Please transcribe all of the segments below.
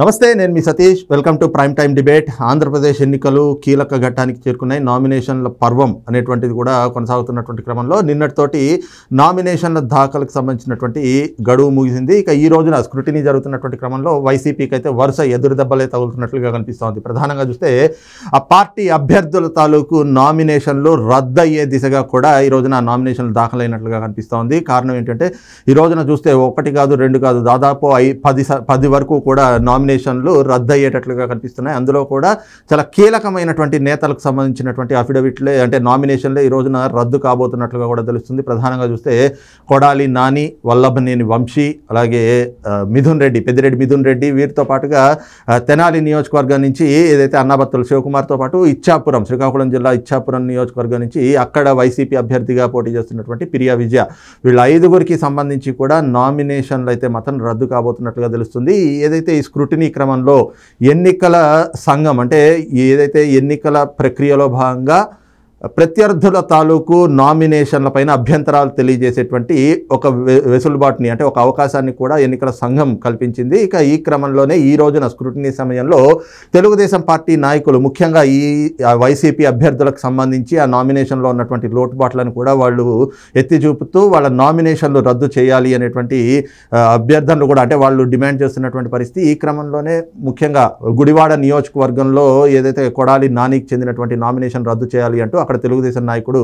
నమస్తే, నేను మీ Satish. Welcome to prime time debate. Andhra Pradesh ఎన్నికలు కీలక ఘట్టానికి చేరుకున్నాయి. నామినేషన్ల పర్వం అనేటువంటిది కూడా కొనసాగుతున్నటువంటి క్రమంలో నిన్నటితోటి నామినేషన్ల దాఖలకు సంబంధించినటువంటి గడువు ముగిసింది. ఇక ఈ రోజున స్క్రూటినీ జరుగుతున్నటువంటి క్రమంలో వైసీపీకి అయితే వరుస ఎదురు దెబ్బలే తగులుతున్నట్లుగా కనిపిస్తోంది. ప్రధానంగా చూస్తే ఆ పార్టీ అభ్యర్థుల తాలూకు నామినేషన్లు రద్దయ్యే దిశగా కూడా ఈ రోజున నామినేషన్లు దాఖలైనట్లుగా కనిపిస్తోంది. కారణం ఏంటంటే ఈ రోజున చూస్తే ఒకటి కాదు, రెండు కాదు, దాదాపు 10 వరకు కూడా నామినేషన్లు రద్దయ్యేటట్లుగా కనిపిస్తున్నాయి. అందులో కూడా చాలా కీలకమైనటువంటి నేతలకు సంబంధించినటువంటి అఫిడవిట్లే అంటే నామినేషన్లే ఈ రోజున రద్దు కాబోతున్నట్లుగా కూడా తెలుస్తుంది. ప్రధానంగా చూస్తే కొడాలి నాని, వల్లభనేని వంశీ, అలాగే పెద్దిరెడ్డి మిథున్ రెడ్డి, వీరితో పాటుగా తెనాలి నియోజకవర్గం నుంచి ఏదైతే అన్నాబత్తుల శివకుమార్తో పాటు ఇచ్చాపురం, శ్రీకాకుళం జిల్లా ఇచ్చాపురం నియోజకవర్గం నుంచి అక్కడ వైసీపీ అభ్యర్థిగా పోటీ చేస్తున్నటువంటి పిరియా విజయ, వీళ్ళ 5గురికి సంబంధించి కూడా నామినేషన్లు అయితే మాత్రం రద్దు కాబోతున్నట్లుగా తెలుస్తుంది. ఏదైతే ఈ స్క్రూటినీ క్రమంలో ఎన్నికల సంఘం అంటే ఏదైతే ఎన్నికల ప్రక్రియలో భాగంగా ప్రత్యర్థుల తాలూకు నామినేషన్లపైన అభ్యంతరాలు తెలియజేసేటువంటి ఒక వెసులుబాటుని అంటే ఒక అవకాశాన్ని కూడా ఎన్నికల సంఘం కల్పించింది. ఇక ఈ క్రమంలోనే ఈ రోజున స్క్రూటినీ సమయంలో తెలుగుదేశం పార్టీ నాయకులు ముఖ్యంగా ఈ వైసీపీ అభ్యర్థులకు సంబంధించి ఆ నామినేషన్లో ఉన్నటువంటి లోటుబాట్లను కూడా వాళ్ళు ఎత్తి చూపుతూ వాళ్ళ నామినేషన్లు రద్దు చేయాలి అనేటువంటి అభ్యర్థనలు కూడా అంటే వాళ్ళు డిమాండ్ చేస్తున్నటువంటి పరిస్థితి. ఈ క్రమంలోనే ముఖ్యంగా గుడివాడ నియోజకవర్గంలో ఏదైతే కొడాలి నానికి చెందినటువంటి నామినేషన్ రద్దు చేయాలి అంటూ అక్కడ తెలుగుదేశం నాయకుడు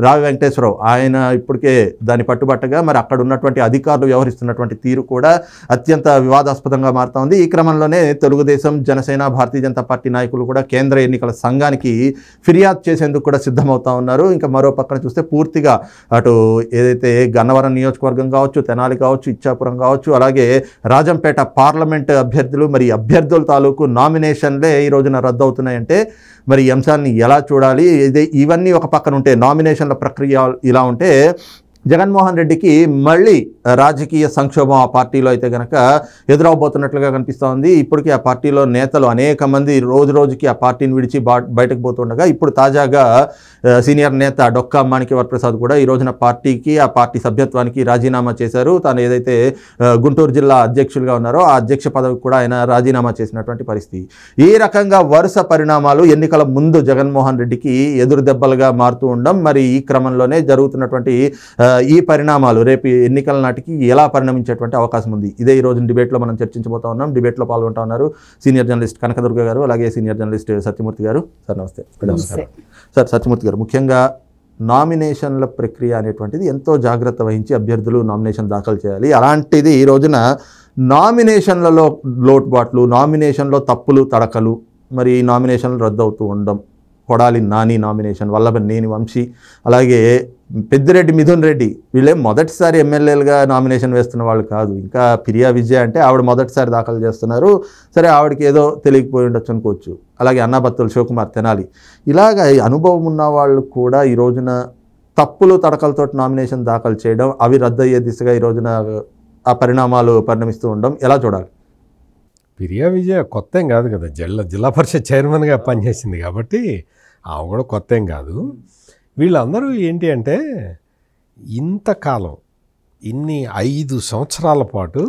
రావి వెంకటేశ్వరరావు ఆయన ఇప్పటికే దాన్ని పట్టుబట్టగా మరి అక్కడ ఉన్నటువంటి అధికారులు వ్యవహరిస్తున్నటువంటి తీరు కూడా అత్యంత వివాదాస్పదంగా మారుతా ఉంది. ఈ క్రమంలోనే తెలుగుదేశం, జనసేన, భారతీయ జనతా పార్టీ నాయకులు కూడా కేంద్ర ఎన్నికల సంఘానికి ఫిర్యాదు చేసేందుకు కూడా సిద్ధమవుతా ఉన్నారు. ఇంకా మరో పక్కన చూస్తే పూర్తిగా అటు ఏదైతే గన్నవరం నియోజకవర్గం కావచ్చు, తెనాలి కావచ్చు, ఇచ్చాపురం కావచ్చు, అలాగే రాజంపేట పార్లమెంట్ అభ్యర్థులు మరి అభ్యర్థుల తాలూకు నామినేషన్లే ఈ రోజున రద్దు అవుతున్నాయంటే మరి ఈ అంశాన్ని ఎలా చూడాలి? ఇవన్నీ ఒక పక్కన ఉంటే నామినేషన్ల ప్రక్రియ ఇలా ఉంటే జగన్మోహన్ రెడ్డికి మళ్ళీ రాజకీయ సంక్షోభం ఆ పార్టీలో అయితే కనుక ఎదురవబోతున్నట్లుగా కనిపిస్తూ ఉంది. ఇప్పటికీ ఆ పార్టీలో నేతలు అనేక మంది రోజు రోజుకి ఆ పార్టీని విడిచి బయటకు పోతుండగా ఇప్పుడు తాజాగా సీనియర్ నేత డొక్కా మాణిక్య వరప్రసాద్ కూడా ఈ రోజున పార్టీకి ఆ పార్టీ సభ్యత్వానికి రాజీనామా చేశారు. తాను ఏదైతే గుంటూరు జిల్లా అధ్యక్షులుగా ఉన్నారో ఆ అధ్యక్ష పదవికి కూడా ఆయన రాజీనామా చేసినటువంటి పరిస్థితి. ఈ రకంగా వరుస పరిణామాలు ఎన్నికల ముందు జగన్మోహన్ రెడ్డికి ఎదురు దెబ్బలుగా మారుతూ ఉండడం, మరి ఈ క్రమంలోనే జరుగుతున్నటువంటి ఈ పరిణామాలు రేపు ఎన్నికల నాటికి ఎలా పరిణమించేటువంటి అవకాశం ఉంది? ఇదే ఈ రోజు డిబేట్లో మనం చర్చించబోతా ఉన్నాం. డిబేట్లో పాల్గొంటా ఉన్నారు సీనియర్ జర్నలిస్ట్ కనకదుర్గ గారు, అలాగే సీనియర్ జర్నలిస్ట్ సత్యమూర్తి గారు. సార్ నమస్తే. సార్ సత్యమూర్తి గారు, ముఖ్యంగా నామినేషన్ల ప్రక్రియ అనేటువంటిది ఎంతో జాగ్రత్త వహించి అభ్యర్థులు నామినేషన్ దాఖలు చేయాలి. అలాంటిది ఈ రోజున నామినేషన్లలో లోటుబాట్లు, నామినేషన్లో తప్పులు తడకలు, మరి ఈ నామినేషన్లు రద్దు అవుతూ ఉండడం, కొడాలి నాని నామినేషన్, వల్లభనేని వంశీ, అలాగే పెద్దిరెడ్డి మిథున్ రెడ్డి, వీళ్ళే మొదటిసారి ఎమ్మెల్యేలుగా నామినేషన్ వేస్తున్న వాళ్ళు కాదు. ఇంకా పిరియా విజయ అంటే ఆవిడ మొదటిసారి దాఖలు చేస్తున్నారు. సరే, ఆవిడకి ఏదో తెలియకపోయి ఉండొచ్చు అనుకోవచ్చు. అలాగే అన్నాబత్తుల శివకుమార్, తెనాలి, ఇలాగ అనుభవం ఉన్న వాళ్ళు కూడా ఈ రోజున తప్పులు తడకలతో నామినేషన్ దాఖలు చేయడం, అవి రద్దయ్యే దిశగా ఈ రోజున ఆ పరిణామాలు పరిణమిస్తూ ఉండడం ఎలా చూడాలి? పిరియా విజయ కొత్త ఏం కాదు కదా, జిల్లా పరిషత్ చైర్మన్గా పనిచేసింది కాబట్టి ఆమె కూడా కొత్త ఏం కాదు. వీళ్ళందరూ ఏంటి అంటే ఇంతకాలం 5 సంవత్సరాల పాటు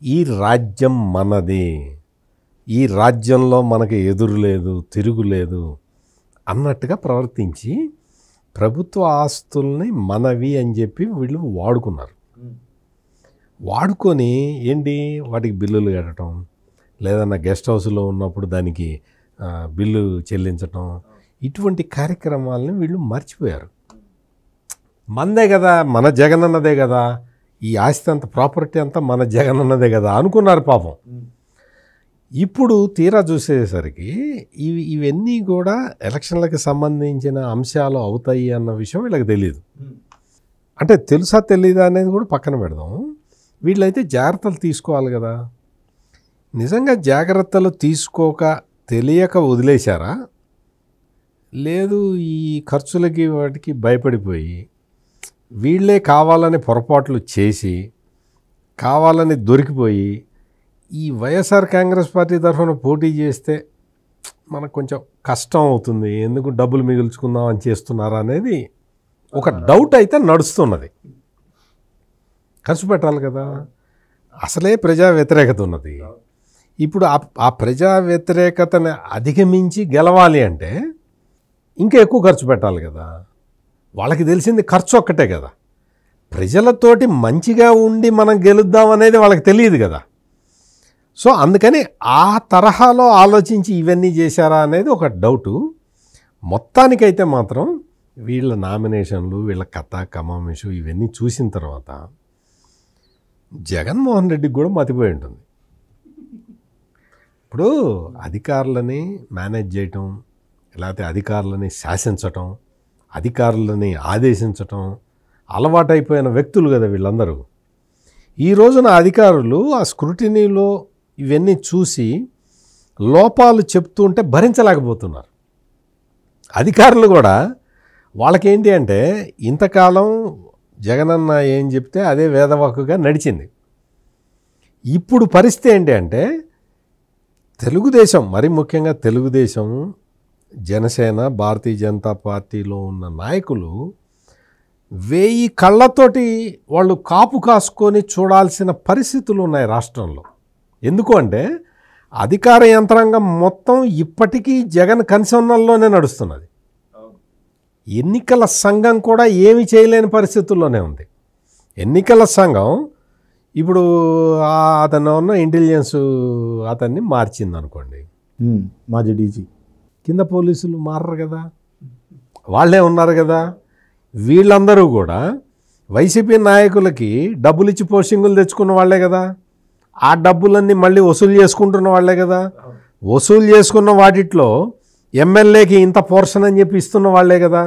ఈ రాజ్యం మనది, ఈ రాజ్యంలో మనకి ఎదురు లేదు, తిరుగులేదు అన్నట్టుగా ప్రవర్తించి ప్రభుత్వ ఆస్తుల్ని మనవి అని చెప్పి వీళ్ళు వాడుకొని ఏంటి వాటికి బిల్లులు కట్టడం, లేదన్నా గెస్ట్ హౌస్లో ఉన్నప్పుడు దానికి బిల్లు చెల్లించటం, ఇటువంటి కార్యక్రమాలని వీళ్ళు మర్చిపోయారు. మనదే కదా, మన జగనన్నదే కదా, ఈ ఆస్తి అంతా ప్రాపర్టీ అంతా మన జగనన్నదే కదా అనుకున్నారు పాపం. ఇప్పుడు తీరా చూసేసరికి ఇవన్నీ కూడా ఎలక్షన్లకు సంబంధించిన అంశాలు అవుతాయి అన్న విషయం వీళ్ళకి తెలియదు. అంటే తెలుసా తెలీదా అనేది కూడా పక్కన పెడదాం. వీళ్ళైతే జాగ్రత్తలు తీసుకోవాలి కదా. నిజంగా జాగ్రత్తలు తెలియక వదిలేశారా, లేదు ఈ ఖర్చులకి వాటికి భయపడిపోయి వీళ్ళే కావాలని పొరపాట్లు చేసి కావాలని దొరికిపోయి ఈ వైఎస్ఆర్ కాంగ్రెస్ పార్టీ తరఫున పోటీ చేస్తే మనకు కొంచెం కష్టం అవుతుంది, ఎందుకు డబ్బులు మిగుల్చుకుందాం అని చేస్తున్నారా అనేది ఒక డౌట్ అయితే నడుస్తున్నది. ఖర్చు పెట్టాలి కదా, అసలే ప్రజా వ్యతిరేకత ఉన్నది. ఇప్పుడు ఆ ప్రజా వ్యతిరేకతను అధిగమించి గెలవాలి అంటే ఇంకా ఎక్కువ ఖర్చు పెట్టాలి కదా. వాళ్ళకి తెలిసింది ఖర్చు ఒక్కటే కదా. ప్రజలతోటి మంచిగా ఉండి మనం గెలుద్దాం అనేది వాళ్ళకి తెలియదు కదా. సో అందుకని ఆ తరహాలో ఆలోచించి ఇవన్నీ చేశారా అనేది ఒక డౌటు. మొత్తానికైతే మాత్రం వీళ్ళ నామినేషన్లు, వీళ్ళ కథ కమామిషు ఇవన్నీ చూసిన తర్వాత జగన్మోహన్ రెడ్డికి కూడా మతిపోయి ఉంటుంది. ఇప్పుడు అధికారులని మేనేజ్ చేయటం, లేకపోతే అధికారులని శాసించటం, అధికారులని ఆదేశించటం అలవాటైపోయిన వ్యక్తులు కదా వీళ్ళందరూ. ఈ రోజున అధికారులు ఆ స్క్రూటినీలో ఇవన్నీ చూసి లోపాలు చెప్తుంటే భరించలేకపోతున్నారు. అధికారులు కూడా వాళ్ళకేంటి అంటే ఇంతకాలం జగనన్న ఏం చెప్తే అదే వేదవాక్కుగా నడిచింది. ఇప్పుడు పరిస్థితి ఏంటి అంటే తెలుగుదేశం, మరి ముఖ్యంగా తెలుగుదేశం, జనసేన, భారతీయ జనతా పార్టీలో ఉన్న నాయకులు 1000 కళ్ళతోటి వాళ్ళు కాపు కాసుకొని చూడాల్సిన పరిస్థితులు ఉన్నాయి రాష్ట్రంలో. ఎందుకు అంటే అధికార యంత్రాంగం మొత్తం ఇప్పటికీ జగన్ కన్సర్నల్లోనే నడుస్తున్నది. ఎన్నికల సంఘం కూడా ఏమి చేయలేని పరిస్థితుల్లోనే ఉంది. ఎన్నికల సంఘం ఇప్పుడు అతను ఉన్న ఇంటెలిజెన్స్ అతన్ని మార్చింది అనుకోండి, మాజీ డీజీ, కింద పోలీసులు మారరు కదా, వాళ్ళే ఉన్నారు కదా. వీళ్ళందరూ కూడా వైసీపీ నాయకులకి డబ్బులు ఇచ్చి పోస్టింగులు తెచ్చుకున్న వాళ్ళే కదా. ఆ డబ్బులన్నీ మళ్ళీ వసూలు చేసుకుంటున్న వాళ్ళే కదా. వసూలు చేసుకున్న వాటిట్లో ఎమ్మెల్యేకి ఇంత పోర్షన్ అని చెప్పి ఇస్తున్న వాళ్ళే కదా.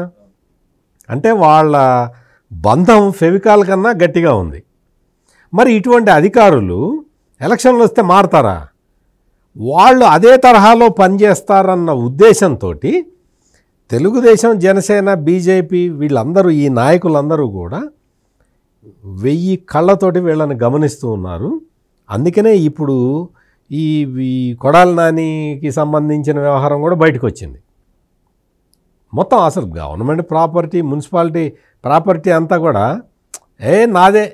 అంటే వాళ్ళ బంధం ఫెవికాల్ కన్నా గట్టిగా ఉంది. మరి ఇటువంటి అధికారులు ఎలక్షన్లు వస్తే మారతారా? వాళ్ళు అదే తరహాలో పనిచేస్తారన్న ఉద్దేశంతో తెలుగుదేశం, జనసేన, బీజేపీ వీళ్ళందరూ, ఈ నాయకులందరూ కూడా 1000 కళ్ళతోటి వీళ్ళని గమనిస్తూ ఉన్నారు. అందుకనే ఇప్పుడు ఈ కొడాలి నానికి సంబంధించిన వ్యవహారం కూడా బయటకు వచ్చింది. మొత్తం అసలు గవర్నమెంట్ ప్రాపర్టీ, మున్సిపాలిటీ ప్రాపర్టీ అంతా కూడా నాదే,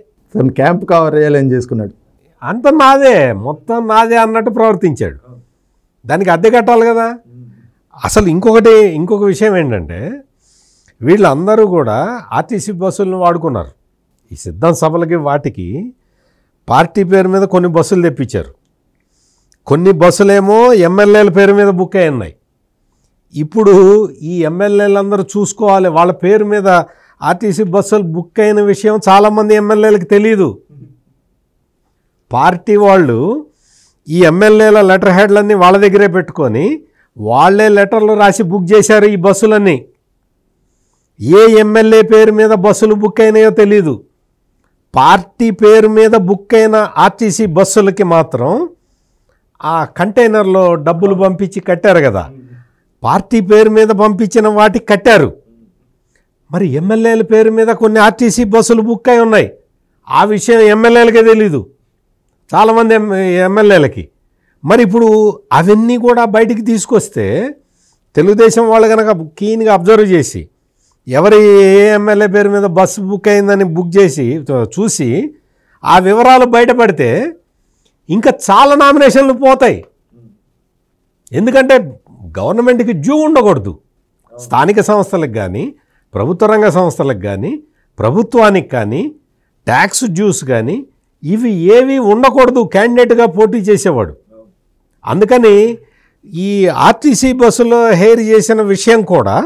క్యాంప్ కవర్ చేయాలని చేసుకున్నాడు, అంత నాదే, మొత్తం నాదే అన్నట్టు ప్రవర్తించాడు. దానికి అద్దె కట్టాలి కదా. అసలు ఇంకొక విషయం ఏంటంటే వీళ్ళందరూ కూడా ఆర్టీసీ బస్సులను వాడుకున్నారు. ఈ సిద్ధం సభలకి వాటికి పార్టీ పేరు మీద కొన్ని బస్సులు తెప్పించారు. కొన్ని బస్సులేమో ఎమ్మెల్యేల పేరు మీద బుక్ అయి ఉన్నాయి. ఇప్పుడు ఈ ఎమ్మెల్యేలందరూ చూసుకోవాలి, వాళ్ళ పేరు మీద ఆర్టీసీ బస్సులు బుక్ అయిన విషయం చాలామంది ఎమ్మెల్యేలకు తెలియదు. పార్టీ వాళ్ళు ఈ ఎమ్మెల్యేల లెటర్ హెడ్లన్నీ వాళ్ళ దగ్గరే పెట్టుకొని వాళ్ళే లెటర్లు రాసి బుక్ చేశారు ఈ బస్సులన్నీ. ఏ ఎమ్మెల్యే పేరు మీద బస్సులు బుక్ అయినాయో తెలీదు. పార్టీ పేరు మీద బుక్ అయిన ఆర్టీసీ బస్సులకి మాత్రం ఆ కంటైనర్లో డబ్బులు పంపించి కట్టారు కదా. పార్టీ పేరు మీద పంపించిన వాటికి కట్టారు. మరి ఎమ్మెల్యేల పేరు మీద కొన్ని ఆర్టీసీ బస్సులు బుక్ అయి ఉన్నాయి. ఆ విషయం ఎమ్మెల్యేలకే తెలీదు, చాలామంది ఎమ్మెల్యేలకి. మరి ఇప్పుడు అవన్నీ కూడా బయటికి తీసుకొస్తే తెలుగుదేశం వాళ్ళు కనుక కీన్గా అబ్జర్వ్ చేసి ఎవరి ఏ ఎమ్మెల్యే పేరు మీద బస్సు బుక్ అయిందని బుక్ చేసి చూసి ఆ వివరాలు బయటపడితే ఇంకా చాలా నామినేషన్లు పోతాయి. ఎందుకంటే గవర్నమెంట్కి డ్యూ ఉండకూడదు. స్థానిక సంస్థలకు కానీ, ప్రభుత్వ రంగ సంస్థలకు కానీ, ప్రభుత్వానికి కానీ ట్యాక్స్ డ్యూస్ కానీ ఇవి ఏవి ఉండకూడదు క్యాండిడేట్గా పోటీ చేసేవాడు. అందుకని ఈ ఆర్టీసీ బస్సులో హెయిర్ చేసిన విషయం కూడా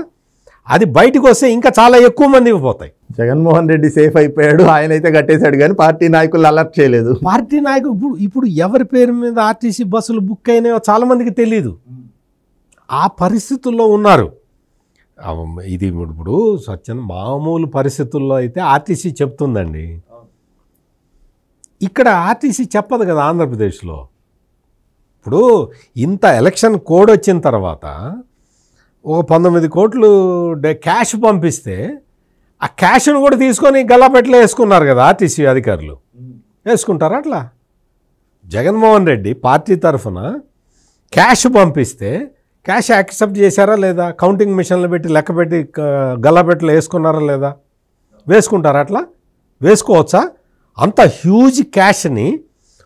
అది బయటకు వస్తే ఇంకా చాలా ఎక్కువ మంది పోతాయి. జగన్మోహన్ రెడ్డి సేఫ్ అయిపోయాడు, ఆయన అయితే కట్టేశాడు, కానీ పార్టీ నాయకులు అలర్ట్ చేయలేదు. పార్టీ నాయకులు ఇప్పుడు ఎవరి పేరు మీద ఆర్టీసీ బస్సులు బుక్ అయినాయో చాలామందికి తెలియదు. ఆ పరిస్థితుల్లో ఉన్నారు. ఇది ఇప్పుడు సత్యం మామూలు పరిస్థితుల్లో అయితే ఆర్టీసీ చెప్తుందండి. ఇక్కడ ఆర్టీసీ చెప్పదు కదా ఆంధ్రప్రదేశ్లో. ఇప్పుడు ఇంత ఎలక్షన్ కోడ్ వచ్చిన తర్వాత ఒక 19 కోట్లు క్యాష్ పంపిస్తే ఆ క్యాష్ను కూడా తీసుకొని గల్లాపెట్టలో వేసుకున్నారు కదా ఆర్టీసీ అధికారులు. వేసుకుంటారా అట్లా? జగన్మోహన్ రెడ్డి పార్టీ తరఫున క్యాష్ పంపిస్తే క్యాష్ యాక్సెప్ట్ చేశారా లేదా? కౌంటింగ్ మిషన్లు పెట్టి లెక్క పెట్టి గల్లాపెట్టలో వేసుకున్నారా లేదా? వేసుకుంటారా అట్లా? వేసుకోవచ్చా? అంత హ్యూజ్ క్యాష్ని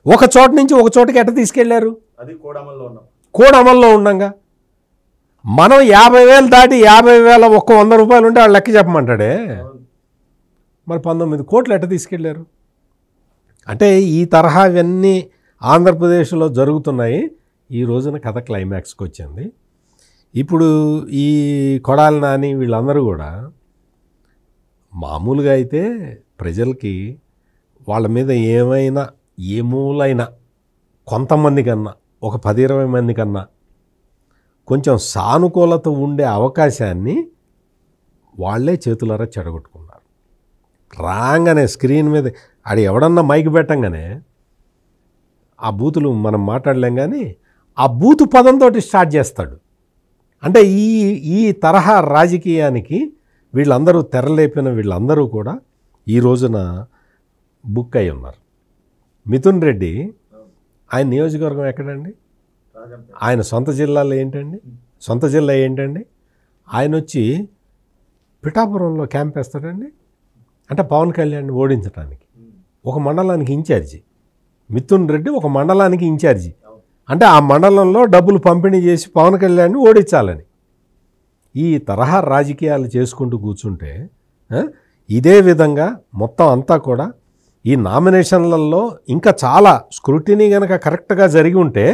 ఒక చోట నుంచి ఒక చోటకి ఎట్లా తీసుకెళ్లారు? అది కోడ్ అమల్లో ఉండంగా మనం 50,000 దాటి 50,000 ఒక్క 100 రూపాయలు ఉంటే వాళ్ళు లెక్క చెప్పమంటాడే. మరి 19 కోట్లు ఎట్ట తీసుకెళ్ళారు? అంటే ఈ తరహా ఇవన్నీ ఆంధ్రప్రదేశ్లో జరుగుతున్నాయి. ఈ రోజున కథ క్లైమాక్స్కి వచ్చింది. ఇప్పుడు ఈ కొడాలి నాని వీళ్ళందరూ కూడా మామూలుగా అయితే ప్రజలకి వాళ్ళ మీద ఏమైనా ఏ మూలైనా కొంతమంది కన్నా ఒక 10-20 మంది కన్నా కొంచెం సానుకూలత ఉండే అవకాశాన్ని వాళ్ళే చేతులారా చెడగొట్టుకున్నారు. రాగానే స్క్రీన్ మీద ఆడు ఎవడన్నా మైక్ పెట్టంగానే ఆ బూతులు మనం మాట్లాడలేం, కానీ ఆ బూతు పదంతో స్టార్ట్ చేస్తాడు. అంటే ఈ తరహా రాజకీయానికి వీళ్ళందరూ తెరలేపిన వీళ్ళందరూ కూడా ఈ రోజున బుక్ అయి ఉన్నారు. మిథున్ రెడ్డి ఆయన నియోజకవర్గం ఎక్కడండి? ఆయన సొంత జిల్లాలో ఏంటండి? సొంత జిల్లా ఏంటండి? ఆయన వచ్చి పిఠాపురంలో క్యాంప్ వేస్తాడండి. అంటే పవన్ కళ్యాణ్ ఓడించడానికి ఒక మండలానికి ఇన్ఛార్జి మిథున్ రెడ్డి, ఒక మండలానికి ఇన్ఛార్జి. అంటే ఆ మండలంలో డబ్బులు పంపిణీ చేసి పవన్ కళ్యాణ్ని ఓడించాలని ఈ తరహా రాజకీయాలు చేసుకుంటూ కూర్చుంటే ఇదే విధంగా మొత్తం అంతా కూడా ఈ నామినేషన్లలో ఇంకా చాలా స్క్రూటినీ కనుక కరెక్ట్గా జరిగి ఉంటే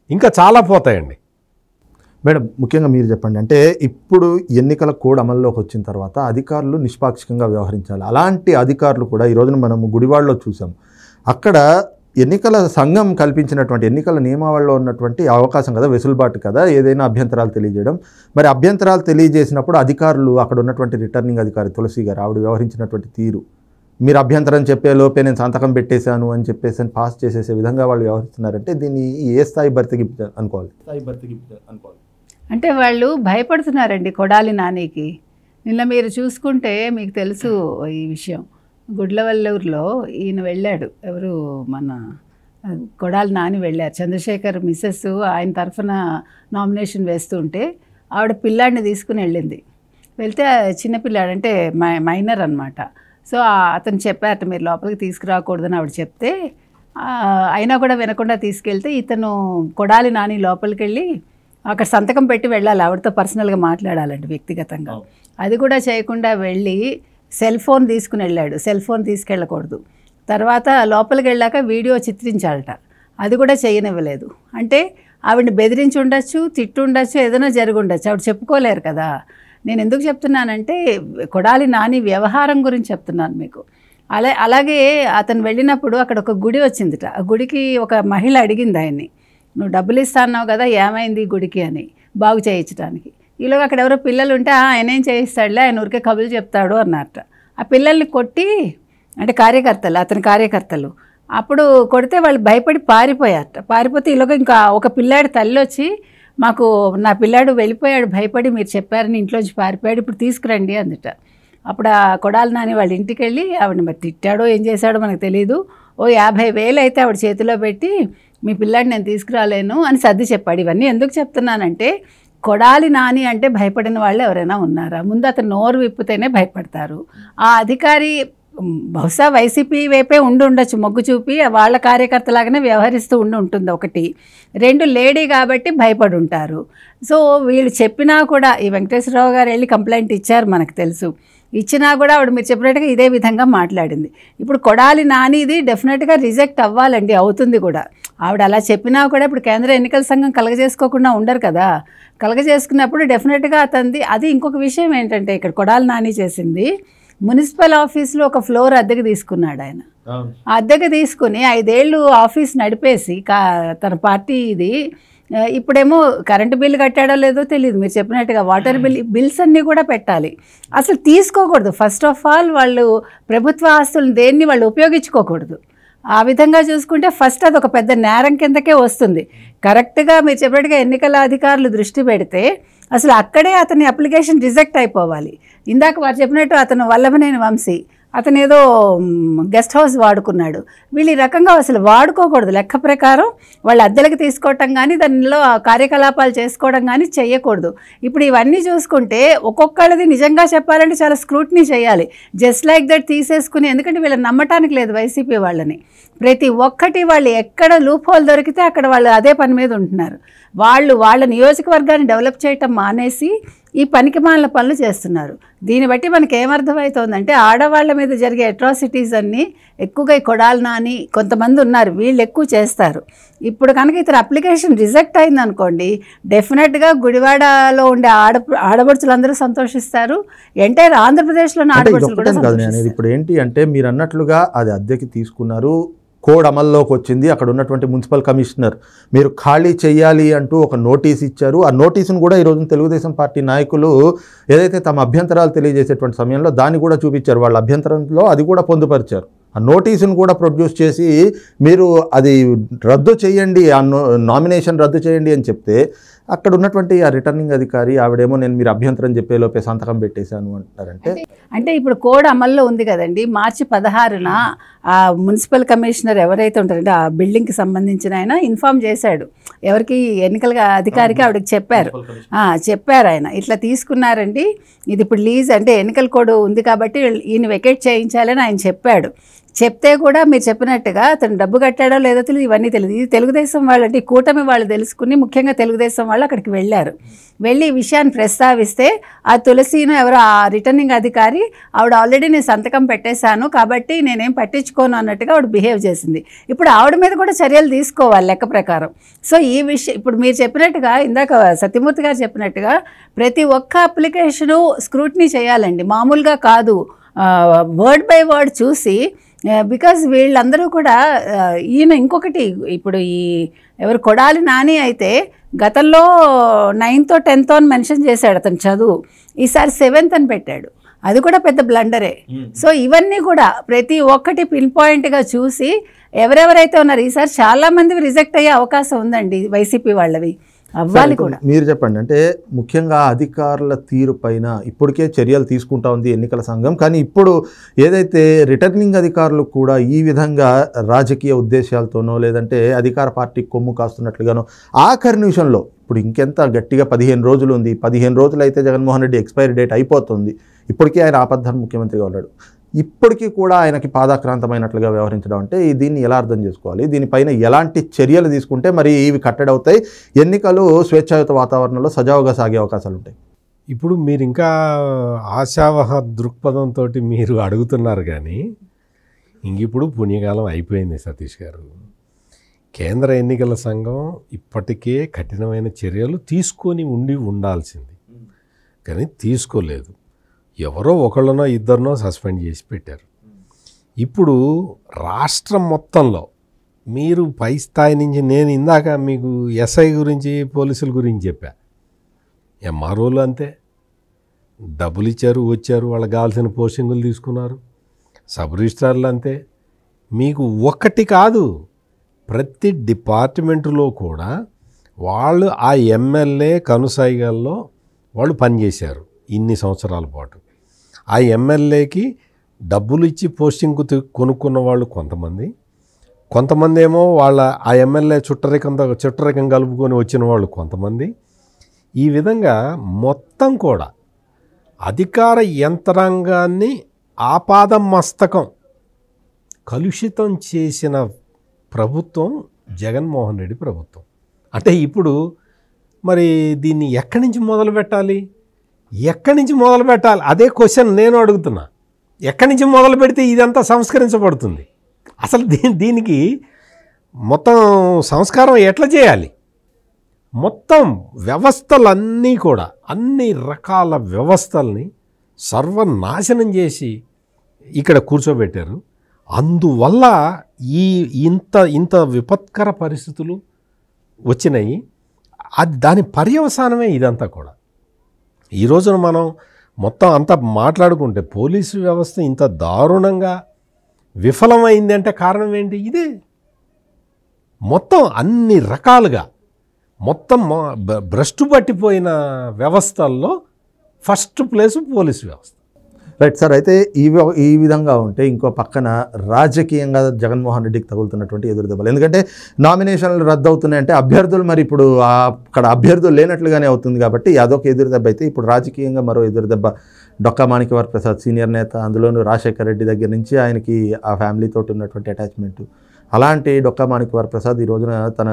ఇంకా చాలా పోతాయండి. మేడం, ముఖ్యంగా మీరు చెప్పండి, అంటే ఇప్పుడు ఎన్నికల కోడ్ అమల్లోకి వచ్చిన తర్వాత అధికారులు నిష్పాక్షికంగా వ్యవహరించాలి. అలాంటి అధికారులు కూడా ఈ రోజున మనం గుడివాడలో చూసాం. అక్కడ ఎన్నికల సంఘం కల్పించినటువంటి ఎన్నికల నియమావళిలో ఉన్నటువంటి అవకాశం కదా, వెసులుబాటు కదా, ఏదైనా అభ్యంతరాలు తెలియజేయడం. మరి అభ్యంతరాలు తెలియజేసినప్పుడు అధికారులు, అక్కడ ఉన్నటువంటి రిటర్నింగ్ అధికారి తులసి గారు ఆవిడ వ్యవహరించినటువంటి తీరు, మీరు అభ్యంతరం చెప్పే లోపే నేను సంతకం పెట్టేశాను అని చెప్పేసి పాస్ చేసేసే విధంగా వాళ్ళు వ్యవహరిస్తున్నారంటే దీన్ని ఏ స్థాయి బర్తికి అనుకోవాలి? అంటే వాళ్ళు భయపడుతున్నారండి కొడాలి నానికి. నిన్న మీరు చూసుకుంటే మీకు తెలుసు ఈ విషయం. గుడ్లవల్లూరులో ఈయన వెళ్ళాడు, ఎవరు మన కొడాలి నాని వెళ్ళారు. చంద్రశేఖర్ మిస్సెస్ ఆయన తరఫున నామినేషన్ వేస్తుంటే ఆవిడ పిల్లాడిని తీసుకుని వెళ్ళింది. వెళ్తే చిన్నపిల్లాడు అంటే మైనర్ అనమాట. సో అతను చెప్పారట మీరు లోపలికి తీసుకురాకూడదని ఆవిడ చెప్తే అయినా కూడా వినకుండా తీసుకెళ్తే ఇతను కొడాలి నాని లోపలికి వెళ్ళి అక్కడ సంతకం పెట్టి వెళ్ళాలి, ఆవిడతో పర్సనల్గా మాట్లాడాలండి వ్యక్తిగతంగా. అది కూడా చేయకుండా వెళ్ళి సెల్ ఫోన్ తీసుకుని వెళ్ళాడు. సెల్ ఫోన్ తీసుకెళ్ళకూడదు. తర్వాత లోపలికి వెళ్ళాక వీడియో చిత్రించాలట, అది కూడా చేయనివ్వలేదు. అంటే ఆవిడని బెదిరించి ఉండొచ్చు, తిట్టు ఉండొచ్చు, ఏదైనా జరిగి ఉండొచ్చు, ఆవిడ చెప్పుకోలేరు కదా. నేను ఎందుకు చెప్తున్నానంటే కొడాలి నాని వ్యవహారం గురించి చెప్తున్నాను మీకు. అలాగే అతను వెళ్ళినప్పుడు అక్కడ ఒక గుడి వచ్చిందిట. ఆ గుడికి ఒక మహిళ అడిగింది ఆయన్ని, నువ్వు డబ్బులు ఇస్తాన్నావు కదా, ఏమైంది గుడికి అని, బాగు చేయించడానికి. ఈలోగా అక్కడ ఎవరో పిల్లలు ఉంటే ఆయన ఏం చేయిస్తాడులే, ఆయన ఊరికే కబులు చెప్తాడు అన్నట్ట. ఆ పిల్లల్ని కొట్టి, అంటే కార్యకర్తలు, అతని కార్యకర్తలు, అప్పుడు కొడితే వాళ్ళు భయపడి పారిపోయారట. పారిపోతే ఈలోగా ఇంకా ఒక పిల్లాడి తల్లి వచ్చి, మాకు నా పిల్లాడు వెళ్ళిపోయాడు భయపడి, మీరు చెప్పారని ఇంట్లోంచి పారిపోయాడు, ఇప్పుడు తీసుకురండి అందుట. అప్పుడు ఆ కొడాలి నాని వాళ్ళ ఇంటికి వెళ్ళి ఆవిడని మరి తిట్టాడో ఏం చేశాడో మనకు తెలియదు. ఓ 50,000 అయితే ఆవిడ చేతిలో పెట్టి మీ పిల్లాడిని నేను తీసుకురాలేను అని సర్ది చెప్పాడు. ఇవన్నీ ఎందుకు చెప్తున్నానంటే కొడాలి నాని అంటే భయపడిన వాళ్ళు ఎవరైనా ఉన్నారా? ముందు అతను నోరు విప్పితేనే భయపడతారు. ఆ అధికారి బహుశా వైసీపీ వైపే ఉండొచ్చు, మొగ్గు చూపి వాళ్ళ కార్యకర్తలాగానే వ్యవహరిస్తూ ఉంటుంది. ఒకటి, రెండు, లేడీ కాబట్టి భయపడి ఉంటారు. సో వీళ్ళు చెప్పినా కూడా, ఈ వెంకటేశ్వరరావు గారు వెళ్ళి కంప్లైంట్ ఇచ్చారు మనకు తెలుసు, ఇచ్చినా కూడా ఆవిడ మీరు చెప్పినట్టుగా ఇదే విధంగా మాట్లాడింది. ఇప్పుడు కొడాలి నానిది డెఫినెట్గా రిజెక్ట్ అవ్వాలండి, అవుతుంది కూడా. ఆవిడ అలా చెప్పినా కూడా ఇప్పుడు కేంద్ర ఎన్నికల సంఘం కలగజేసుకోకుండా ఉండరు కదా. కలగజేసుకున్నప్పుడు డెఫినెట్గా అతనిది. అది ఇంకొక విషయం ఏంటంటే ఇక్కడ కొడాలి నాని చేసింది, మున్సిపల్ ఆఫీస్లో ఒక ఫ్లోర్ అద్దెకు తీసుకున్నాడు ఆయన. ఆ అద్దెకు తీసుకుని 5 ఏళ్ళు ఆఫీస్ నడిపేసి తన పార్టీ ఇది, ఇప్పుడేమో కరెంటు బిల్లు కట్టాడో లేదో తెలియదు, మీరు చెప్పినట్టుగా వాటర్ బిల్స్ అన్నీ కూడా పెట్టాలి. అసలు తీసుకోకూడదు. ఫస్ట్ ఆఫ్ ఆల్ వాళ్ళు ప్రభుత్వ ఆస్తులను దేన్ని వాళ్ళు ఉపయోగించుకోకూడదు. ఆ విధంగా చూసుకుంటే ఫస్ట్ అది ఒక పెద్ద నేరం కిందకే వస్తుంది. కరెక్ట్గా మీరు చెప్పినట్టుగా ఎన్నికల అధికారులు దృష్టి పెడితే అసలు అక్కడే అతని అప్లికేషన్ రిజెక్ట్ అయిపోవాలి. ఇందాక వారు చెప్పినట్టు అతను వల్లభనేని వంశీ, అతను ఏదో గెస్ట్ హౌస్ వాడుకున్నాడు. వీళ్ళు ఈ రకంగా అసలు వాడుకోకూడదు. లెక్క ప్రకారం వాళ్ళు అద్దెలకు తీసుకోవటం కానీ దానిలో కార్యకలాపాలు చేసుకోవడం కానీ చేయకూడదు. ఇప్పుడు ఇవన్నీ చూసుకుంటే ఒక్కొక్కళ్ళది నిజంగా చెప్పాలంటే చాలా స్క్రూటినీ చేయాలి. జస్ట్ లైక్ దట్ తీసేసుకుని, ఎందుకంటే వీళ్ళని నమ్మటానికి లేదు వైసీపీ వాళ్ళని. ప్రతి ఒక్కటి వాళ్ళు ఎక్కడ లూప్ హోల్ దొరికితే అక్కడ వాళ్ళు అదే పని మీద ఉంటున్నారు. వాళ్ళ నియోజకవర్గాన్ని డెవలప్ చేయటం మానేసి ఈ పనికిమాలిన పనులు చేస్తున్నారు. దీన్ని బట్టి మనకి ఏమర్థమవుతోందంటే ఆడవాళ్ళ మీద జరిగే అట్రాసిటీస్ అన్నీ ఎక్కువగా ఈ కొడాలి నాని కొంతమంది ఉన్నారు, వీళ్ళు ఎక్కువ చేస్తారు. ఇప్పుడు కనుక ఇతర అప్లికేషన్ రిజెక్ట్ అయిందనుకోండి, డెఫినెట్గా గుడివాడలో ఉండే ఆడపడుచులందరూ సంతోషిస్తారు. ఎంటైర్ ఆంధ్రప్రదేశ్లోని ఆడపడుచులు కూడా సంతోషిస్తారు. ఇప్పుడు ఏంటి అంటే మీరు అన్నట్లుగా అది అద్దెకి తీసుకున్నారు, కోడ్ అమల్లోకి వచ్చింది, అక్కడ ఉన్నటువంటి మున్సిపల్ కమిషనర్ మీరు ఖాళీ చేయాలి అంటూ ఒక నోటీస్ ఇచ్చారు. ఆ నోటీసును కూడా ఈరోజు తెలుగుదేశం పార్టీ నాయకులు ఏదైతే తమ అభ్యంతరాలు తెలియజేసేటువంటి సమయంలో దాన్ని కూడా చూపించారు. వాళ్ళ అభ్యంతరంలో అది కూడా పొందుపరిచారు. ఆ నోటీసును కూడా ప్రొడ్యూస్ చేసి మీరు అది రద్దు చేయండి, ఆ నామినేషన్ రద్దు చేయండి అని చెప్తే అక్కడ ఉన్నటువంటి ఆ రిటర్నింగ్ అధికారి ఆవిడేమో నేను మీరు అభ్యంతరం చెప్పేలోపే సంతకం పెట్టేశాను అంటారంటే, అంటే ఇప్పుడు కోడ్ అమల్లో ఉంది కదండి. మార్చి 16న ఆ మున్సిపల్ కమిషనర్ ఎవరైతే ఉంటారంటే ఆ బిల్డింగ్కి సంబంధించిన ఆయన ఇన్ఫామ్ చేశాడు. ఎవరికి? ఎన్నికల అధికారికి ఆవిడకి చెప్పారు ఆయన ఇట్లా తీసుకున్నారండి, ఇది ఇప్పుడు లీజ్ అంటే ఎన్నికల కోడ్ ఉంది కాబట్టి ఈయన వెకేట్ చేయించాలని ఆయన చెప్పాడు. చెప్తే కూడా మీరు చెప్పినట్టుగా అతను డబ్బు కట్టాడో లేదో తెలియదు, ఇవన్నీ తెలియదు. ఇది తెలుగుదేశం వాళ్ళు అంటే కూటమి వాళ్ళు తెలుసుకుని ముఖ్యంగా తెలుగుదేశం వాళ్ళు అక్కడికి వెళ్ళారు. వెళ్ళి ఈ విషయాన్ని ప్రస్తావిస్తే ఆ తులసిను ఎవరో ఆ రిటర్నింగ్ అధికారి ఆవిడ ఆల్రెడీ నేను సంతకం పెట్టేశాను కాబట్టి నేనేం పట్టించుకోను అన్నట్టుగా ఆవిడ బిహేవ్ చేసింది. ఇప్పుడు ఆవిడ మీద కూడా చర్యలు తీసుకోవాలి లెక్క ప్రకారం. సో ఈ విషయం ఇప్పుడు మీరు చెప్పినట్టుగా ఇందాక సత్యమూర్తి గారు చెప్పినట్టుగా ప్రతి ఒక్క అప్లికేషను స్క్రూటినీ చేయాలండి, మామూలుగా కాదు. వర్డ్ బై వర్డ్ చూసి, బికాజ్ వీళ్ళందరూ కూడా ఈయన ఇంకొకటి ఇప్పుడు ఈ ఎవరు కొడాలి నాని అయితే గతంలో 9th or 10th అని మెన్షన్ చేశాడు అతను చదువు, ఈసారి 7th అని పెట్టాడు. అది కూడా పెద్ద బ్లండరే. సో ఇవన్నీ కూడా ప్రతి ఒక్కటి పిన్ పాయింట్గా చూసి ఎవరెవరైతే ఉన్నారు ఈసారి చాలామంది రిజెక్ట్ అయ్యే అవకాశం ఉందండి వైసీపీ వాళ్ళవి. అవ్వాలి కూడా. మీరు చెప్పండి, అంటే ముఖ్యంగా అధికారుల తీరు పైన ఇప్పటికే చర్యలు తీసుకుంటా ఉంది ఎన్నికల సంఘం. కానీ ఇప్పుడు ఏదైతే రిటర్నింగ్ అధికారులు కూడా ఈ విధంగా రాజకీయ ఉద్దేశాలతోనో లేదంటే అధికార పార్టీ కొమ్ము కాస్తున్నట్లుగానో ఆఖరి నిమిషంలో ఇప్పుడు ఇంకెంత గట్టిగా 15 రోజులు ఉంది, 15 రోజులు అయితే జగన్మోహన్ రెడ్డి ఎక్స్పైరీ డేట్ అయిపోతుంది. ఇప్పటికే ఆయన ఆపద్ధర్మ ముఖ్యమంత్రిగా ఉన్నాడు. ఇప్పటికీ కూడా ఆయనకి పాదాక్రాంతమైనట్లుగా వ్యవహరించడం అంటే దీన్ని ఎలా అర్థం చేసుకోవాలి? దీనిపైన ఎలాంటి చర్యలు తీసుకుంటే మరి ఇవి కట్టడవుతాయి, ఎన్నికలు స్వేచ్ఛాయుత వాతావరణంలో సజావుగా సాగే అవకాశాలు ఉంటాయి? ఇప్పుడు మీరు ఇంకా ఆశావహ దృక్పథంతో మీరు అడుగుతున్నారు, కానీ ఇప్పుడు పుణ్యకాలం అయిపోయింది సతీష్ గారు. కేంద్ర ఎన్నికల సంఘం ఇప్పటికే కఠినమైన చర్యలు తీసుకొని ఉండాల్సింది, కానీ తీసుకోలేదు. ఎవరో ఒకళ్ళనో ఇద్దరినో సస్పెండ్ చేసి పెట్టారు. ఇప్పుడు రాష్ట్రం మొత్తంలో మీరు పై స్థాయి నుంచి, నేను ఇందాక మీకు ఎస్ఐ గురించి పోలీసుల గురించి చెప్పా, ఎంఆర్ఓలు అంతే, డబ్బులు ఇచ్చారు వచ్చారు, వాళ్ళకి కావాల్సిన పోస్టింగులు తీసుకున్నారు. సబ్ రిజిస్ట్రార్లు అంతే. మీకు ఒక్కటి కాదు, ప్రతి డిపార్ట్మెంటులో కూడా వాళ్ళు ఆ ఎమ్మెల్యే కనుసైగల్లో వాళ్ళు పనిచేశారు ఇన్ని సంవత్సరాల పాటు. ఆ ఎమ్మెల్యేకి డబ్బులు ఇచ్చి పోస్టింగ్ కొనుక్కున్న వాళ్ళు కొంతమంది ఏమో వాళ్ళ ఆ ఎమ్మెల్యే చుట్టరికం కలుపుకొని వచ్చిన వాళ్ళు కొంతమంది. ఈ విధంగా మొత్తం కూడా అధికార యంత్రాంగాన్ని ఆపాదం మస్తకం కలుషితం చేసిన ప్రభుత్వం జగన్మోహన్ రెడ్డి ప్రభుత్వం. అంటే ఇప్పుడు మరి దీన్ని ఎక్కడి నుంచి మొదలు పెట్టాలి? అదే క్వశ్చన్ నేను అడుగుతున్నా. ఎక్కడి నుంచి మొదలు పెడితే ఇదంతా సంస్కరించబడుతుంది? అసలు దీనికి మొత్తం సంస్కారం ఎట్లా చేయాలి? మొత్తం వ్యవస్థలన్నీ కూడా అన్ని రకాల వ్యవస్థల్ని సర్వనాశనం చేసి ఇక్కడ కూర్చోబెట్టారు. అందువల్ల ఇంత విపత్కర పరిస్థితులు వచ్చినాయి. దాని పర్యవసానమే ఇదంతా కూడా. ఈ రోజున మనం మొత్తం అంతా మాట్లాడుకుంటే పోలీసు వ్యవస్థ ఇంత దారుణంగా విఫలమైంది అంటే కారణం ఏంటి? ఇదే. మొత్తం అన్ని రకాలుగా మొత్తం భ్రష్టు పట్టిపోయిన వ్యవస్థల్లో ఫస్ట్ ప్లేసు పోలీసు వ్యవస్థ. Right sir. అయితే ఈ విధంగా ఉంటే ఇంకో పక్కన రాజకీయంగా జగన్మోహన్ రెడ్డికి తగులుతున్నటువంటి ఎదురు దెబ్బలు, ఎందుకంటే నామినేషన్లు రద్దు అవుతున్నాయంటే అభ్యర్థులు మరి ఇప్పుడు అక్కడ అభ్యర్థులు లేనట్లుగానే అవుతుంది కాబట్టి అదొక ఎదురు దెబ్బ. అయితే ఇప్పుడు రాజకీయంగా మరో ఎదురు దెబ్బ. డొక్కా మాణిక్యవర ప్రసాద్ సీనియర్ నేత, అందులోనూ రాజశేఖర రెడ్డి దగ్గర నుంచి ఆయనకి ఆ ఫ్యామిలీతో ఉన్నటువంటి అటాచ్మెంట్. అలాంటి డొక్కా మాణిక్యవర ప్రసాద్ ఈ రోజున తన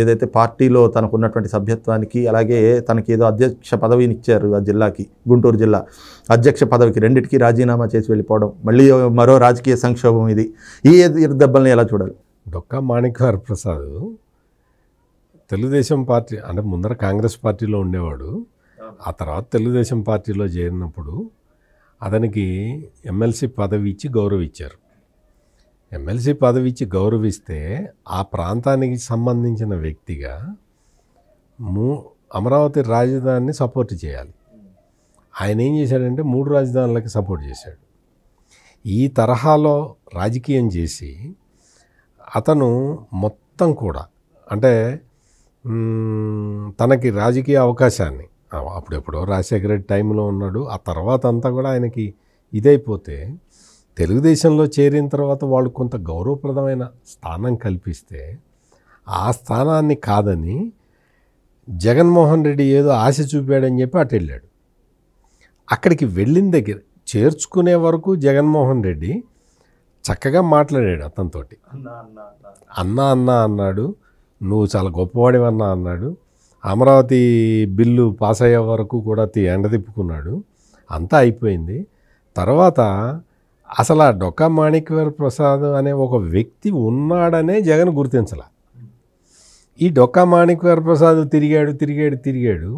ఏదైతే పార్టీలో తనకు ఉన్నటువంటి సభ్యత్వానికి, అలాగే తనకి ఏదో అధ్యక్ష పదవిని ఇచ్చారు ఆ జిల్లాకి, గుంటూరు జిల్లా అధ్యక్ష పదవికి, రెండింటికి రాజీనామా చేసి వెళ్ళిపోవడం, మళ్ళీ మరో రాజకీయ సంక్షోభం ఇది. ఈ ఎదురు దెబ్బల్ని ఎలా చూడాలి? డొక్కా మాణిక్యవర ప్రసాద్ తెలుగుదేశం పార్టీ అంటే ముందర కాంగ్రెస్ పార్టీలో ఉండేవాడు. ఆ తర్వాత తెలుగుదేశం పార్టీలో చేరినప్పుడు అతనికి ఎమ్మెల్సీ పదవి ఇచ్చి గౌరవించారు. ఎమ్మెల్సీ పదవి ఇచ్చి గౌరవిస్తే ఆ ప్రాంతానికి సంబంధించిన వ్యక్తిగా అమరావతి రాజధానిని సపోర్ట్ చేయాలి. ఆయన ఏం చేశాడంటే 3 రాజధానులకి సపోర్ట్ చేశాడు. ఈ తరహాలో రాజకీయం చేసి అతను మొత్తం కూడా అంటే తనకి రాజకీయ అవకాశాన్ని అప్పుడెప్పుడో రాజశేఖర రెడ్డి టైంలో ఉన్నాడు. ఆ తర్వాత అంతా కూడా ఆయనకి ఇదైపోతే తెలుగుదేశంలో చేరిన తర్వాత వాళ్ళు కొంత గౌరవప్రదమైన స్థానం కల్పిస్తే ఆ స్థానాన్ని కాదని జగన్మోహన్ రెడ్డి ఏదో ఆశ చూపాడని చెప్పి అటు వెళ్ళాడు. అక్కడికి వెళ్ళిన దగ్గర చేర్చుకునే వరకు జగన్మోహన్ రెడ్డి చక్కగా మాట్లాడాడు అతనితోటి. అన్నా అన్నాడు, నువ్వు చాలా గొప్పవాడివన్నా అన్నాడు. అమరావతి బిల్లు పాస్ అయ్యే వరకు కూడా ఎండదిప్పుకున్నాడు. అంతా అయిపోయింది. తర్వాత అసలు ఆ డొక్కా మాణిక్యవర ప్రసాద్ అనే ఒక వ్యక్తి ఉన్నాడనే జగన్ గుర్తించాల. ఈ డొక్కా మాణిక్యవర ప్రసాద్ తిరిగాడు.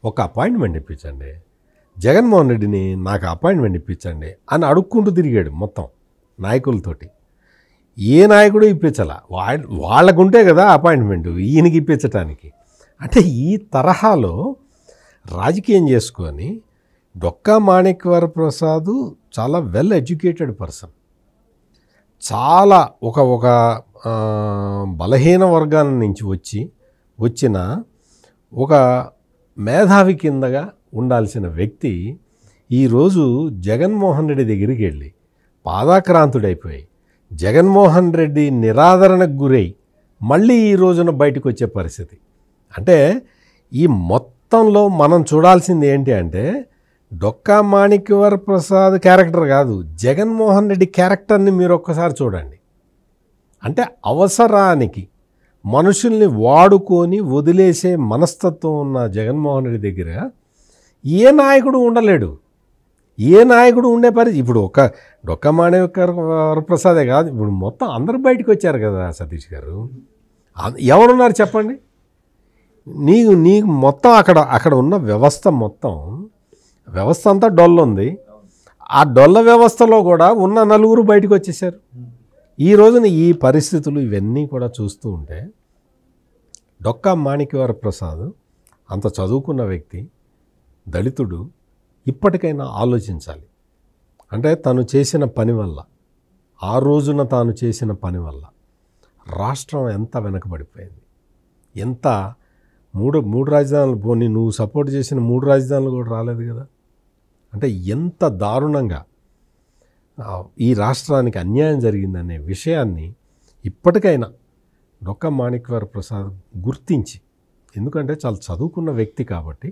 ఒక అపాయింట్మెంట్ ఇప్పించండి, జగన్మోహన్ రెడ్డిని నాకు అపాయింట్మెంట్ ఇప్పించండి అని అడుక్కుంటూ తిరిగాడు మొత్తం నాయకులతోటి. ఏ నాయకుడు ఇప్పించాల, వాళ్ళకుంటే కదా అపాయింట్మెంట్ ఈయనకి ఇప్పించటానికి. అంటే ఈ తరహాలో రాజకీయం చేసుకొని డొక్కా మాణిక్యవర ప్రసాద్ చాలా వెల్ ఎడ్యుకేటెడ్ పర్సన్, చాలా ఒక బలహీన వర్గాల నుంచి వచ్చిన ఒక మేధావి కిందగా ఉండాల్సిన వ్యక్తి ఈరోజు జగన్మోహన్ రెడ్డి దగ్గరికి వెళ్ళి పాదాక్రాంతుడైపోయి జగన్మోహన్ రెడ్డి నిరాదరణకు గురై మళ్ళీ ఈ రోజున బయటకు వచ్చే పరిస్థితి. అంటే ఈ మొత్తంలో మనం చూడాల్సింది ఏంటి అంటే డొక్కా మాణిక్యవర ప్రసాద్ క్యారెక్టర్ కాదు, జగన్మోహన్ రెడ్డి క్యారెక్టర్ని మీరు ఒక్కసారి చూడండి. అంటే అవసరానికి మనుషుల్ని వాడుకొని వదిలేసే మనస్తత్వం ఉన్న జగన్మోహన్ రెడ్డి దగ్గర ఏ నాయకుడు ఉండలేడు. ఏ నాయకుడు ఉండే పరిస్థితి ఇప్పుడు ఒక డొక్కా మాణిక్యవర ప్రసాదే కాదు, ఇప్పుడు మొత్తం అందరూ బయటకు వచ్చారు కదా సతీష్ గారు. ఎవరున్నారు చెప్పండి? నీకు మొత్తం అక్కడ ఉన్న వ్యవస్థ అంతా డొల్లుంది. ఆ డొల్ల వ్యవస్థలో కూడా ఉన్న 4 బయటకు వచ్చేసారు. ఈ రోజున ఈ పరిస్థితులు ఇవన్నీ కూడా చూస్తూ ఉంటే డొక్కా మాణిక్యవర ప్రసాద్ అంత చదువుకున్న వ్యక్తి, దళితుడు, ఇప్పటికైనా ఆలోచించాలి. అంటే తను చేసిన పని వల్ల, ఆ రోజున తాను చేసిన పని వల్ల రాష్ట్రం ఎంత వెనకబడిపోయింది. ఎంత మూడు రాజధానులు పోనీ నువ్వు సపోర్ట్ చేసిన 3 రాజధానులు కూడా రాలేదు కదా. అంటే ఎంత దారుణంగా ఈ రాష్ట్రానికి అన్యాయం జరిగిందనే విషయాన్ని ఇప్పటికైనా డొక్కా మాణిక్యవర ప్రసాద్ గుర్తించి, ఎందుకంటే చాలా చదువుకున్న వ్యక్తి కాబట్టి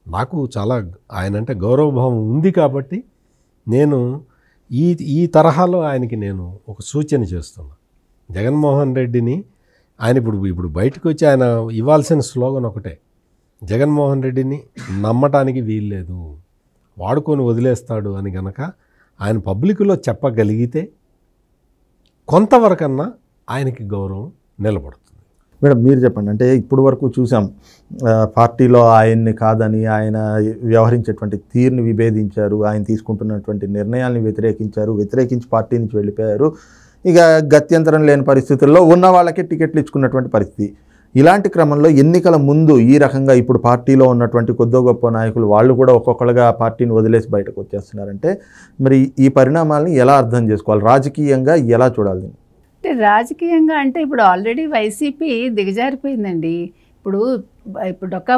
నాకు చాలా ఆయనంటే గౌరవభావం ఉంది కాబట్టి నేను ఈ తరహాలో ఆయనకి నేను ఒక సూచన చేస్తున్నా. జగన్మోహన్ రెడ్డిని ఆయన ఇప్పుడు బయటకు వచ్చి ఆయన ఇవ్వాల్సిన స్లోగన్ ఒకటే, జగన్మోహన్ రెడ్డిని నమ్మటానికి వీల్లేదు, వాడుకొని వదిలేస్తాడు అని కనుక ఆయన పబ్లిక్లో చెప్పగలిగితే కొంతవరకన్నా ఆయనకి గౌరవం నిలబడుతుంది. మేడం మీరు చెప్పండి, అంటే ఇప్పుడు వరకు చూసాం పార్టీలో ఆయన్ని కాదని ఆయన వ్యవహరించేటువంటి తీరుని విభేదించారు, ఆయన తీసుకుంటున్నటువంటి నిర్ణయాల్ని వ్యతిరేకించి పార్టీ నుంచి వెళ్ళిపోయారు. ఇక గత్యంతరం లేని పరిస్థితుల్లో ఉన్న వాళ్ళకి టికెట్లు ఇచ్చుకున్నటువంటి పరిస్థితి. ఇలాంటి క్రమంలో ఎన్నికల ముందు ఈ రకంగా ఇప్పుడు పార్టీలో ఉన్నటువంటి కొద్దో గొప్ప నాయకులు వాళ్ళు కూడా ఒక్కొక్కరుగా పార్టీని వదిలేసి బయటకు వచ్చేస్తున్నారంటే మరి ఈ పరిణామాలని ఎలా అర్థం చేసుకోవాలి, రాజకీయంగా ఎలా చూడాలి? అంటే రాజకీయంగా అంటే ఇప్పుడు ఆల్రెడీ వైసీపీ దిగజారిపోయిందండి. ఇప్పుడు డొక్కా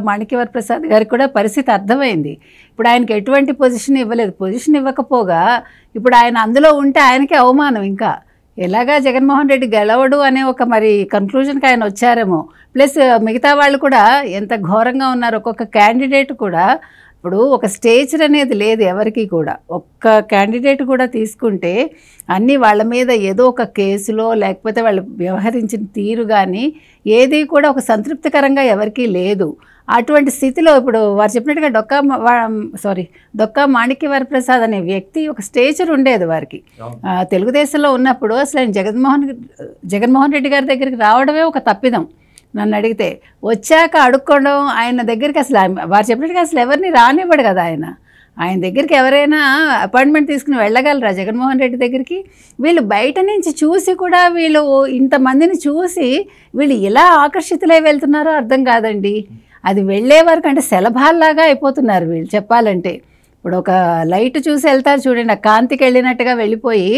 మాణిక్యవర ప్రసాద్ గారికి కూడా పరిస్థితి అర్థమైంది. ఇప్పుడు ఆయనకి ఎటువంటి పొజిషన్ ఇవ్వలేదు. పొజిషన్ ఇవ్వకపోగా ఇప్పుడు ఆయన అందులో ఉంటే ఆయనకే అవమానం. ఇంకా ఎలాగా జగన్మోహన్ రెడ్డి గెలవడు అనే ఒక మరి కన్క్లూజన్కి ఆయన వచ్చారేమో. ప్లస్ మిగతా వాళ్ళు కూడా ఎంత ఘోరంగా ఉన్నారు. ఒక్కొక్క క్యాండిడేట్ కూడా ఇప్పుడు ఒక స్టేచర్ అనేది లేదు ఎవరికి కూడా. ఒక్క క్యాండిడేట్ కూడా తీసుకుంటే అన్నీ వాళ్ళ మీద ఏదో ఒక కేసులో లేకపోతే వాళ్ళు వ్యవహరించిన తీరు కానీ ఏది కూడా ఒక సంతృప్తికరంగా ఎవరికీ లేదు. అటువంటి స్థితిలో ఇప్పుడు వారు చెప్పినట్టుగా డొక్కా మాణిక్యవర ప్రసాద్ అనే వ్యక్తి ఒక స్టేచర్ ఉండేది వారికి. తెలుగుదేశంలో ఉన్నప్పుడు అసలు ఆయన జగన్మోహన్ రెడ్డి గారి దగ్గరికి రావడమే ఒక తప్పిదం నన్ను అడిగితే. వచ్చాక అడుక్కోవడం ఆయన దగ్గరికి అసలు వారు చెప్పినట్టుగా అసలు ఎవరిని రానివ్వడు కదా ఆయన దగ్గరికి ఎవరైనా అపాయింట్మెంట్ తీసుకుని వెళ్ళగలరా జగన్మోహన్ రెడ్డి దగ్గరికి? వీళ్ళు బయట నుంచి చూసి కూడా వీళ్ళు ఇంతమందిని చూసి వీళ్ళు ఎలా ఆకర్షితులై వెళ్తున్నారో అర్థం కాదండి. అది వెళ్ళే వరకు అంటే శలభాల్లాగా అయిపోతున్నారు వీళ్ళు చెప్పాలంటే. ఇప్పుడు ఒక లైట్ చూసి వెళ్తారు చూడండి, ఆ కాంతికి వెళ్ళినట్టుగా వెళ్ళిపోయి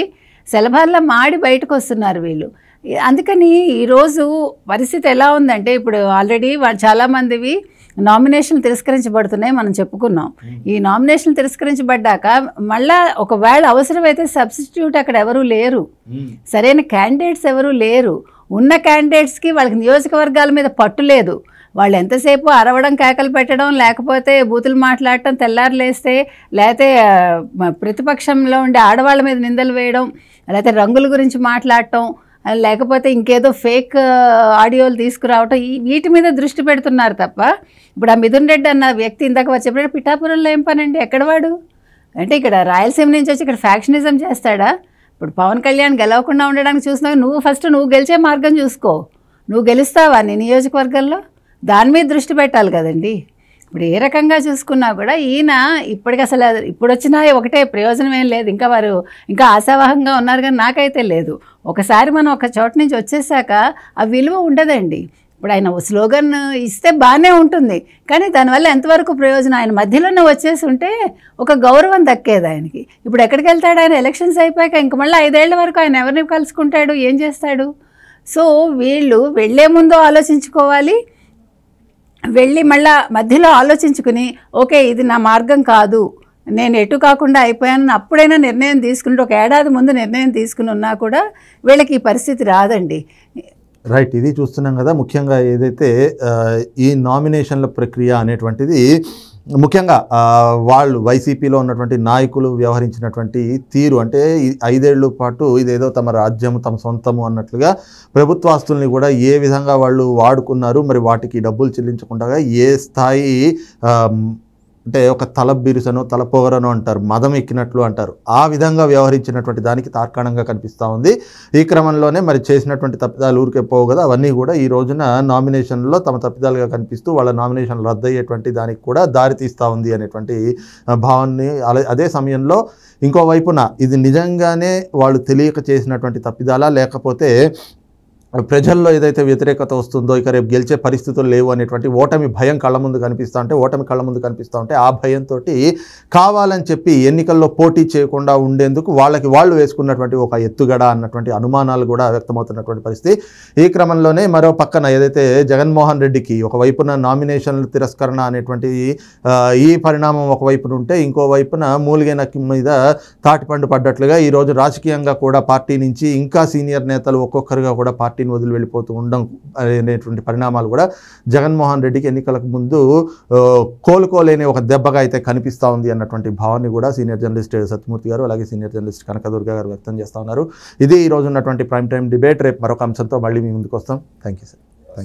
శలభాల్లో మాడి బయటకు వస్తున్నారు వీళ్ళు. అందుకని ఈరోజు పరిస్థితి ఎలా ఉందంటే ఇప్పుడు ఆల్రెడీ వాళ్ళు చాలామందివి నామినేషన్లు తిరస్కరించబడుతున్నాయి మనం చెప్పుకున్నాం. ఈ నామినేషన్లు తిరస్కరించబడ్డాక మళ్ళా ఒకవేళ అవసరమైతే సబ్స్టిట్యూట్ అక్కడ ఎవరూ లేరు, సరైన క్యాండిడేట్స్ ఎవరూ లేరు. ఉన్న క్యాండిడేట్స్కి వాళ్ళకి నియోజకవర్గాల మీద పట్టు లేదు. వాళ్ళు ఎంతసేపు అరవడం, కేకలు పెట్టడం, లేకపోతే బూతులు మాట్లాడటం, తెల్లారులేస్తే లేకపోతే ప్రతిపక్షంలో ఉండే ఆడవాళ్ళ మీద నిందలు వేయడం, లేకపోతే రంగుల గురించి మాట్లాడటం, లేకపోతే ఇంకేదో ఫేక్ ఆడియోలు తీసుకురావటం, వీటి మీద దృష్టి పెడుతున్నారు తప్ప ఇప్పుడు ఆ మిథున్ రెడ్డి అన్న వ్యక్తి ఇందాక వారు చెప్పినట్టు పిఠాపురంలో ఏం పనండి? ఎక్కడ వాడు అంటే ఇక్కడ రాయలసీమ నుంచి వచ్చి ఇక్కడ ఫ్యాక్షనిజం చేస్తాడా? ఇప్పుడు పవన్ కళ్యాణ్ గెలవకుండా ఉండడానికి చూస్తున్నావు. నువ్వు గెలిచే మార్గం చూసుకో. నువ్వు గెలుస్తావా నీ నియోజకవర్గంలో? దాని మీద దృష్టి పెట్టాలి కదండి. ఇప్పుడు ఏ రకంగా చూసుకున్నా కూడా ఈయన ఇప్పటికి అసలు ఇప్పుడు వచ్చినా ఒకటే ప్రయోజనం ఏం లేదు. వారు ఇంకా ఆశావాహంగా ఉన్నారు కానీ నాకైతే లేదు. ఒకసారి మనం ఒక చోట నుంచి వచ్చేసాక ఆ విలువ ఉండదండి. ఇప్పుడు ఆయన స్లోగన్ ఇస్తే బాగానే ఉంటుంది కానీ దానివల్ల ఎంతవరకు ప్రయోజనం? ఆయన మధ్యలోనే వచ్చేసి ఉంటే ఒక గౌరవం దక్కేది ఆయనకి. ఇప్పుడు ఎక్కడికి వెళ్తాడు ఆయన? ఎలక్షన్స్ అయిపోయాక ఇంక మళ్ళీ 5 ఏళ్ల వరకు ఆయన ఎవరిని కలుసుకుంటాడు? ఏం చేస్తాడు? సో వీళ్ళు వెళ్లే ముందు ఆలోచించుకోవాలి. వెళ్ళి మళ్ళా మధ్యలో ఆలోచించుకుని ఓకే ఇది నా మార్గం కాదు, నేను ఎటు కాకుండా అయిపోయానని అప్పుడైనా నిర్ణయం తీసుకుంటే, ఒక ఏడాది ముందు నిర్ణయం తీసుకుని ఉన్నా కూడా వీళ్ళకి ఈ పరిస్థితి రాదండి. రైట్, ఇది చూస్తున్నాం కదా. ముఖ్యంగా ఏదైతే ఈ నామినేషన్ల ప్రక్రియ అనేటువంటిది ముఖ్యంగా వాళ్ళు వైసీపీలో ఉన్నటువంటి నాయకులు వ్యవహరించినటువంటి తీరు అంటే 5 ఏళ్ల పాటు ఇదేదో తమ రాజ్యం తమ సొంతము అన్నట్లుగా ప్రభుత్వాస్తుల్ని కూడా ఏ విధంగా వాళ్ళు వాడుకున్నారు, మరి వాటికి డబ్బులు చెల్లించకుండా ఏ స్థాయి అంటే ఒక తల బిరుసనో తల పొగరనో అంటారు, మదం ఎక్కినట్లు అంటారు, ఆ విధంగా వ్యవహరించినటువంటి దానికి తార్కాణంగా కనిపిస్తూ ఉంది. ఈ క్రమంలోనే మరి చేసినటువంటి తప్పిదాలు ఊరికే పోవు కదా, అవన్నీ కూడా ఈ రోజున నామినేషన్లో తమ తప్పిదాలుగా కనిపిస్తూ వాళ్ళ నామినేషన్లు రద్దయ్యేటువంటి దానికి కూడా దారితీస్తూ ఉంది అనేటువంటి భావాన్ని. అదే సమయంలో ఇంకోవైపున ఇది నిజంగానే వాళ్ళు తెలియక చేసినటువంటి తప్పిదాలా, లేకపోతే ప్రజల్లో ఏదైతే వ్యతిరేకత వస్తుందో ఇక రేపు గెలిచే పరిస్థితులు లేవు అనేటువంటి ఓటమి భయం కళ్ళ ముందు కనిపిస్తూ ఉంటే ఆ భయంతో కావాలని చెప్పి ఎన్నికల్లో పోటీ చేయకుండా ఉండేందుకు వాళ్ళు వేసుకున్నటువంటి ఒక ఎత్తుగడ అన్నటువంటి అనుమానాలు కూడా వ్యక్తమవుతున్నటువంటి పరిస్థితి. ఈ క్రమంలోనే మరో పక్కన ఏదైతే జగన్మోహన్ రెడ్డికి ఒకవైపున నామినేషన్ల తిరస్కరణ అనేటువంటి ఈ పరిణామం ఒకవైపున ఉంటే, ఇంకోవైపున మూలిగే నక్కి మీద తాటిపండు పడ్డట్లుగా ఈరోజు రాజకీయంగా కూడా పార్టీ నుంచి ఇంకా సీనియర్ నేతలు ఒక్కొక్కరుగా కూడా పార్టీని వదిలి వెళ్ళిపోతూ ఉండడం అనేటువంటి పరిణామాలు కూడా జగన్మోహన్ రెడ్డికి ఎన్నికలకు ముందు కోలుకోలేని ఒక దెబ్బగా అయితే కనిపిస్తూ ఉంది అన్నటువంటి భావాన్ని కూడా సీనియర్ జర్నలిస్ట్ సత్యమూర్తి గారు అలాగే సీనియర్ జర్నలిస్ట్ కనకదుర్గ గారు వ్యక్తం చేస్తూ ఉన్నారు. ఇది ఈ రోజు ఉన్నటువంటి ప్రైమ్ టైం డిబేట్. రేపు మరొక అంశంతో మళ్ళీ మీ ముందుకు వస్తాం. Thank you sir.